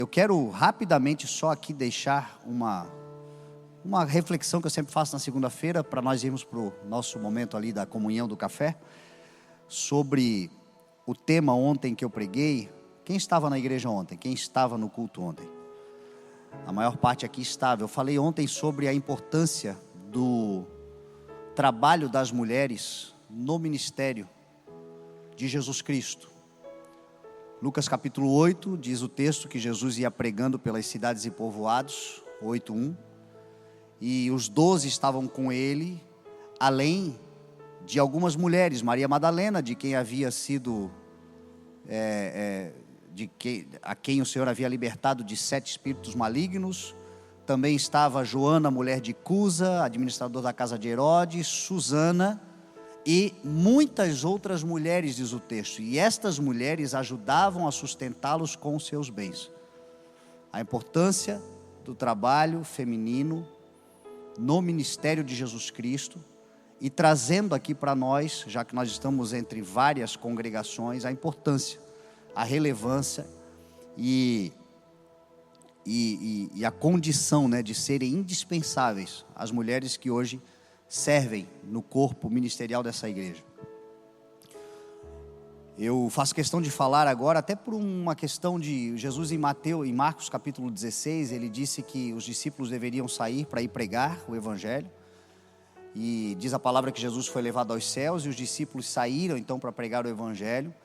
Eu quero rapidamente só aqui deixar uma reflexão que eu sempre faço na segunda-feira, para nós irmos para o nosso momento ali da comunhão do café, sobre o tema ontem que eu preguei. Quem estava na igreja ontem? Quem estava no culto ontem? A maior parte aqui estava. Eu falei ontem sobre a importância do trabalho das mulheres no ministério de Jesus Cristo. Lucas capítulo 8, diz o texto que Jesus ia pregando pelas cidades e povoados, 8:1, e os 12 estavam com ele, além de algumas mulheres, Maria Madalena, de quem havia sido, a quem o Senhor havia libertado de 7 espíritos malignos. Também estava Joana, mulher de Cusa, administrador da casa de Herodes, Susana, e muitas outras mulheres, diz o texto, e estas mulheres ajudavam a sustentá-los com seus bens. A importância do trabalho feminino no ministério de Jesus Cristo, e trazendo aqui para nós, já que nós estamos entre várias congregações, a importância, a relevância e a condição, de serem indispensáveis as mulheres que hoje servem no corpo ministerial dessa igreja. Eu faço questão de falar agora, até por uma questão de Jesus em Marcos capítulo 16, ele disse que os discípulos deveriam sair para ir pregar o evangelho, e diz a palavra que Jesus foi levado aos céus, e os discípulos saíram então para pregar o evangelho,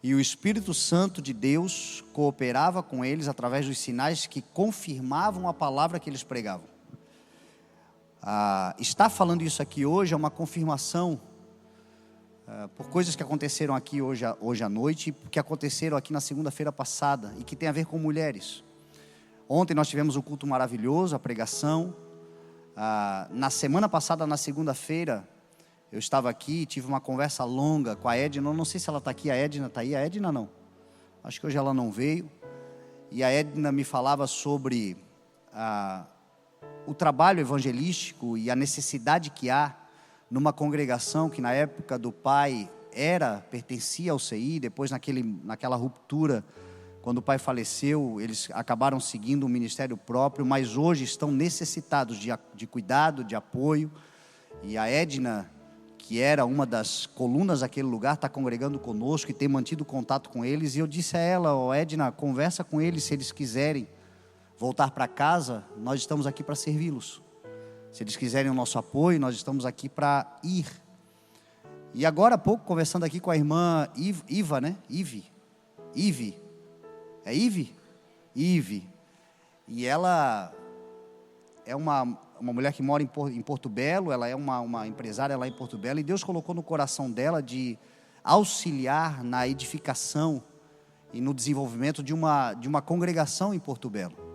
e o Espírito Santo de Deus cooperava com eles através dos sinais que confirmavam a palavra que eles pregavam. Estar falando isso aqui hoje é uma confirmação por coisas que aconteceram aqui hoje à noite, que aconteceram aqui na segunda-feira passada, e que tem a ver com mulheres. Ontem nós tivemos um culto maravilhoso, a pregação. Na semana passada, na segunda-feira, eu estava aqui e tive uma conversa longa com a Edna. Eu não sei se ela está aqui. A Edna está aí? A Edna não, acho que hoje ela não veio. E a Edna me falava sobre o trabalho evangelístico e a necessidade que há numa congregação que na época do pai pertencia ao CI, depois naquela ruptura, quando o pai faleceu, eles acabaram seguindo um ministério próprio, mas hoje estão necessitados de cuidado, de apoio. E a Edna, que era uma das colunas daquele lugar, está congregando conosco e tem mantido contato com eles. E eu disse a ela: Edna, conversa com eles, se eles quiserem voltar para casa, nós estamos aqui para servi-los. Se eles quiserem o nosso apoio, nós estamos aqui para ir. E agora há pouco, conversando aqui com a irmã Iva, né? Ive. É Ive? Ive. E ela é uma mulher que mora em Porto Belo. Ela é uma empresária lá em Porto Belo, e Deus colocou no coração dela de auxiliar na edificação e no desenvolvimento de uma congregação em Porto Belo.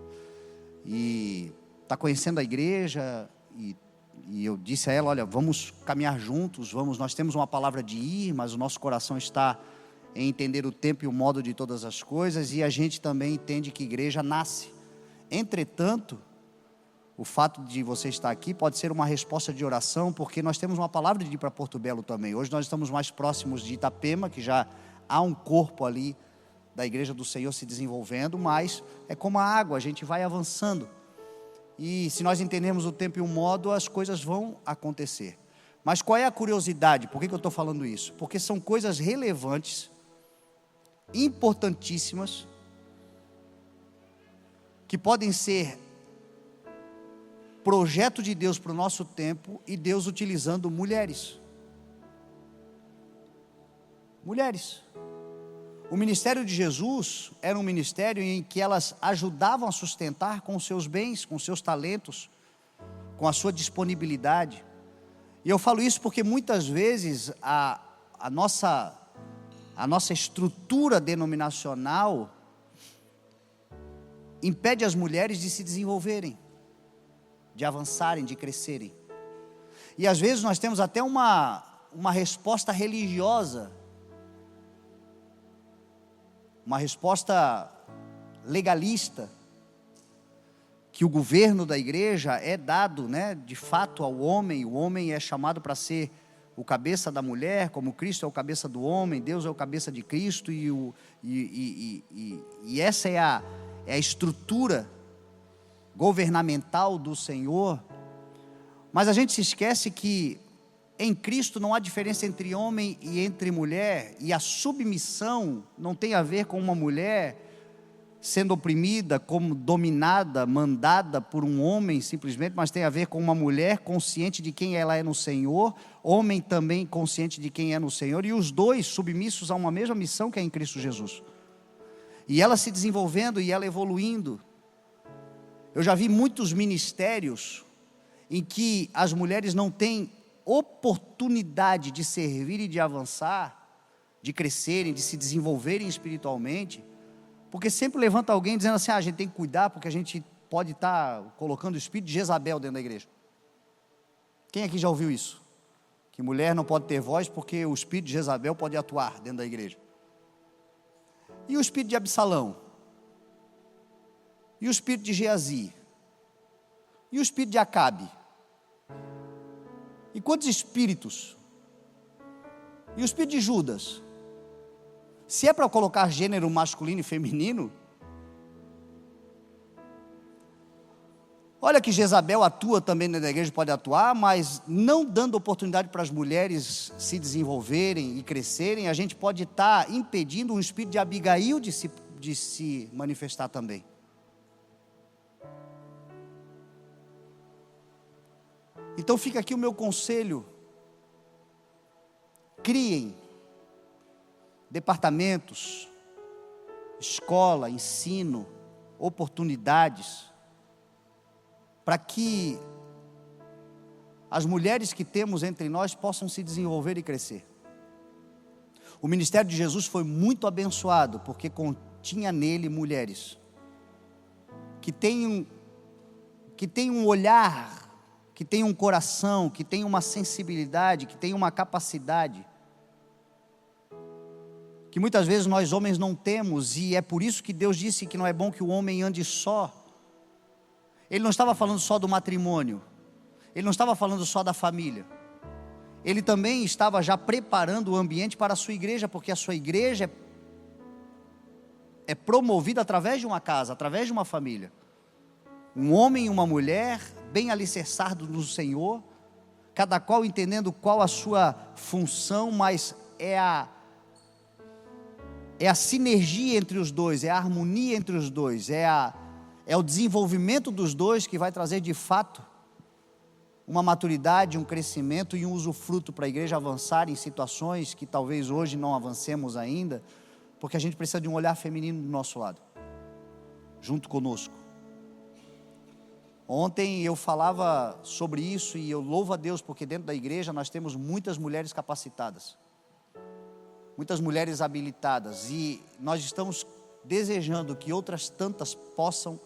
E está conhecendo a igreja, e eu disse a ela: olha, vamos caminhar juntos, nós temos uma palavra de ir, mas o nosso coração está em entender o tempo e o modo de todas as coisas, e a gente também entende que igreja nasce. Entretanto, o fato de você estar aqui pode ser uma resposta de oração, porque nós temos uma palavra de ir para Porto Belo também. Hoje nós estamos mais próximos de Itapema, que já há um corpo ali da igreja do Senhor se desenvolvendo, mas é como a água, a gente vai avançando, e se nós entendemos o tempo e o modo, as coisas vão acontecer. Mas qual é a curiosidade? Por que eu estou falando isso? Porque são coisas relevantes, importantíssimas, que podem ser projeto de Deus para o nosso tempo, e Deus utilizando mulheres. O ministério de Jesus era um ministério em que elas ajudavam a sustentar com os seus bens, com os seus talentos, com a sua disponibilidade. E eu falo isso porque muitas vezes a nossa estrutura denominacional impede as mulheres de se desenvolverem, de avançarem, de crescerem. E às vezes nós temos até uma resposta religiosa, uma resposta legalista, que o governo da igreja é dado, de fato, ao homem. O homem é chamado para ser o cabeça da mulher, como Cristo é o cabeça do homem, Deus é o cabeça de Cristo, e essa é a estrutura governamental do Senhor. Mas a gente se esquece que em Cristo não há diferença entre homem e entre mulher, e a submissão não tem a ver com uma mulher sendo oprimida, como dominada, mandada por um homem simplesmente, mas tem a ver com uma mulher consciente de quem ela é no Senhor, homem também consciente de quem é no Senhor, e os dois submissos a uma mesma missão que é em Cristo Jesus, e ela se desenvolvendo e ela evoluindo. Eu já vi muitos ministérios em que as mulheres não têm oportunidade de servir e de avançar, de crescerem, de se desenvolverem espiritualmente, porque sempre levanta alguém dizendo assim: a gente tem que cuidar porque a gente pode estar colocando o espírito de Jezabel dentro da igreja. Quem aqui já ouviu isso? Que mulher não pode ter voz porque o espírito de Jezabel pode atuar dentro da igreja. E o espírito de Absalão? E o espírito de Geazi? E o espírito de Acabe? E quantos espíritos? E o espírito de Judas? Se é para colocar gênero masculino e feminino, olha que Jezabel atua também na igreja, pode atuar, mas não dando oportunidade para as mulheres se desenvolverem e crescerem, a gente pode estar impedindo um espírito de Abigail de se manifestar também. Então fica aqui o meu conselho: criem departamentos, escola, ensino, oportunidades, para que as mulheres que temos entre nós possam se desenvolver e crescer. O ministério de Jesus foi muito abençoado, porque continha nele mulheres que têm um olhar, que tem um coração, que tem uma sensibilidade, que tem uma capacidade, que muitas vezes nós homens não temos, e é por isso que Deus disse que não é bom que o homem ande só. Ele não estava falando só do matrimônio, ele não estava falando só da família, ele também estava já preparando o ambiente para a sua igreja, porque a sua igreja é promovida através de uma casa, através de uma família. Um homem e uma mulher bem alicerçados no Senhor, cada qual entendendo qual a sua função, mas é a sinergia entre os dois, é a harmonia entre os dois, é o desenvolvimento dos dois que vai trazer de fato uma maturidade, um crescimento e um usufruto para a igreja avançar em situações que talvez hoje não avancemos ainda, porque a gente precisa de um olhar feminino do nosso lado, junto conosco. Ontem eu falava sobre isso e eu louvo a Deus porque dentro da igreja nós temos muitas mulheres capacitadas, muitas mulheres habilitadas, e nós estamos desejando que outras tantas possam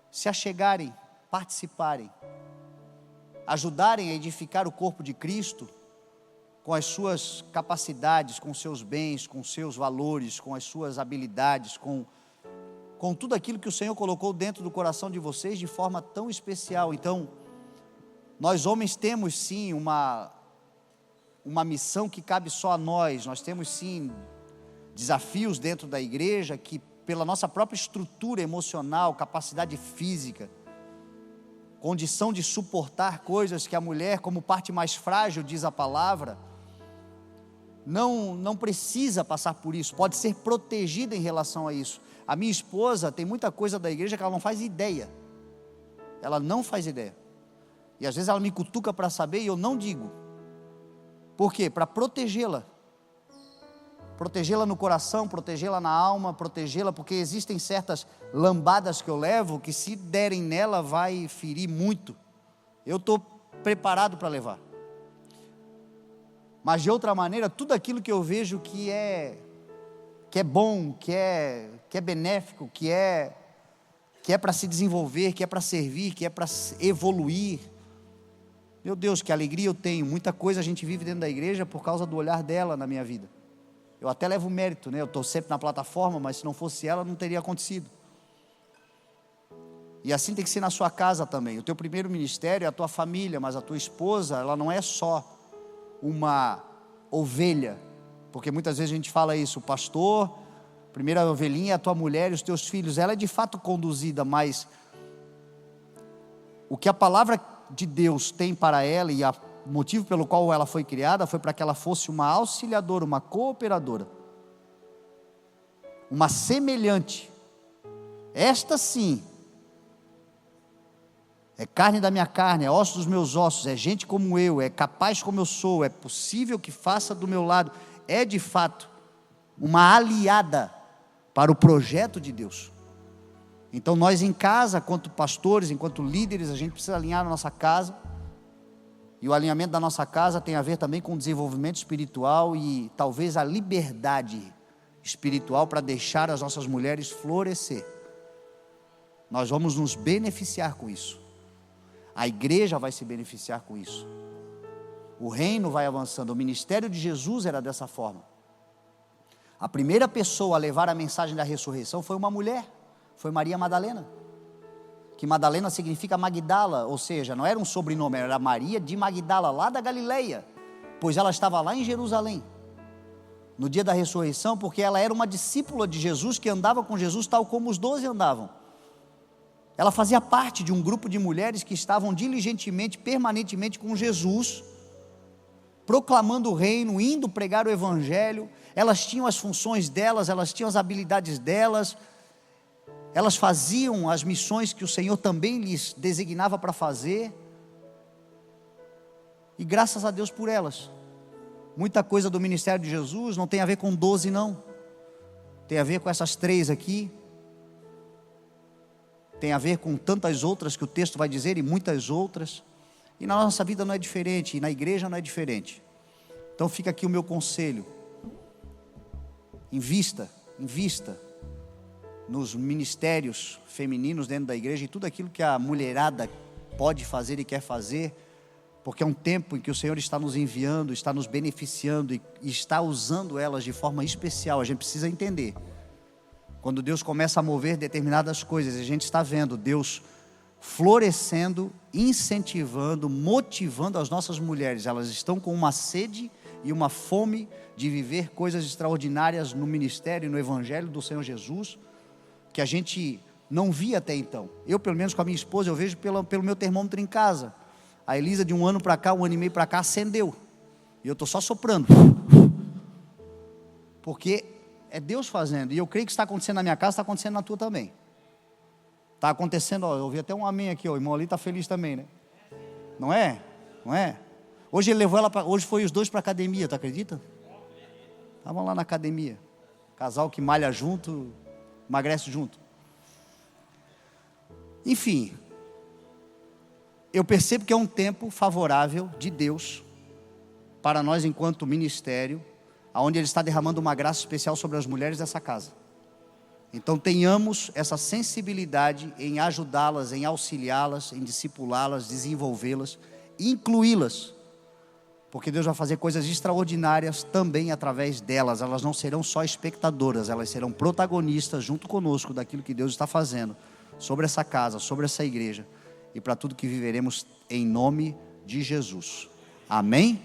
se achegarem, participarem, ajudarem a edificar o corpo de Cristo com as suas capacidades, com seus bens, com seus valores, com as suas habilidades, com tudo aquilo que o Senhor colocou dentro do coração de vocês de forma tão especial. Então, nós homens temos sim uma missão que cabe só a nós. Nós temos sim desafios dentro da igreja que, pela nossa própria estrutura emocional, capacidade física, condição de suportar coisas que a mulher, como parte mais frágil, diz a palavra, não precisa passar por isso, pode ser protegida em relação a isso. A minha esposa tem muita coisa da igreja que ela não faz ideia, ela não faz ideia, e às vezes ela me cutuca para saber e eu não digo. Por quê? Para protegê-la no coração, protegê-la na alma, protegê-la, porque existem certas lambadas que eu levo, que se derem nela vai ferir muito. Eu estou preparado para levar, mas de outra maneira, tudo aquilo que eu vejo que é bom, que é benéfico, que é para se desenvolver, que é para servir, que é para evoluir, meu Deus, que alegria eu tenho. Muita coisa a gente vive dentro da igreja por causa do olhar dela na minha vida. Eu até levo mérito, né? Eu estou sempre na plataforma, mas se não fosse ela, não teria acontecido. E assim tem que ser na sua casa também. O teu primeiro ministério é a tua família, mas a tua esposa, ela não é só uma ovelha, porque muitas vezes a gente fala isso, o pastor, primeira ovelhinha é a tua mulher e os teus filhos, ela é de fato conduzida, mas o que a palavra de Deus tem para ela e o motivo pelo qual ela foi criada foi para que ela fosse uma auxiliadora, uma cooperadora, uma semelhante. Esta sim é carne da minha carne, é osso dos meus ossos, é gente como eu, é capaz como eu sou, é possível que faça do meu lado, é de fato uma aliada para o projeto de Deus. Então nós em casa, enquanto pastores, enquanto líderes, a gente precisa alinhar a nossa casa, e o alinhamento da nossa casa tem a ver também com o desenvolvimento espiritual e talvez a liberdade espiritual para deixar as nossas mulheres florescer. Nós vamos nos beneficiar com isso. A igreja vai se beneficiar com isso. O reino vai avançando. O ministério de Jesus era dessa forma. A primeira pessoa a levar a mensagem da ressurreição foi uma mulher, foi Maria Madalena. Que Madalena significa Magdala, ou seja, não era um sobrenome, era Maria de Magdala, lá da Galileia, pois ela estava lá em Jerusalém, no dia da ressurreição, porque ela era uma discípula de Jesus, que andava com Jesus tal como os 12 andavam. Ela fazia parte de um grupo de mulheres que estavam diligentemente, permanentemente com Jesus, proclamando o reino, indo pregar o evangelho. Elas tinham as funções delas, elas tinham as habilidades delas, elas faziam as missões que o Senhor também lhes designava para fazer, e graças a Deus por elas. Muita coisa do ministério de Jesus não tem a ver com 12 não, tem a ver com essas 3 aqui, tem a ver com tantas outras que o texto vai dizer, e muitas outras, e na nossa vida não é diferente, e na igreja não é diferente. Então fica aqui o meu conselho: invista nos ministérios femininos dentro da igreja, e tudo aquilo que a mulherada pode fazer e quer fazer, porque é um tempo em que o Senhor está nos enviando, está nos beneficiando, e está usando elas de forma especial. A gente precisa entender, quando Deus começa a mover determinadas coisas, a gente está vendo Deus florescendo, incentivando, motivando as nossas mulheres. Elas estão com uma sede e uma fome de viver coisas extraordinárias no ministério e no evangelho do Senhor Jesus, que a gente não via até então. Eu, pelo menos com a minha esposa, eu vejo pelo meu termômetro em casa. A Elisa, de um ano para cá, 1 ano e meio para cá, acendeu, e eu estou só soprando, porque é Deus fazendo. E eu creio que está acontecendo na minha casa, está acontecendo na tua também. Está acontecendo, ó, eu ouvi até um amém aqui, ó, o irmão ali está feliz também, né? Não é? Não é? Hoje ele levou ela hoje foi os 2 para a academia, tu acredita? Estavam lá na academia, casal que malha junto, emagrece junto. Enfim, eu percebo que é um tempo favorável de Deus para nós enquanto ministério, onde Ele está derramando uma graça especial sobre as mulheres dessa casa. Então tenhamos essa sensibilidade em ajudá-las, em auxiliá-las, em discipulá-las, desenvolvê-las, incluí-las, porque Deus vai fazer coisas extraordinárias também através delas. Elas não serão só espectadoras, elas serão protagonistas junto conosco daquilo que Deus está fazendo sobre essa casa, sobre essa igreja, e para tudo que viveremos em nome de Jesus. Amém?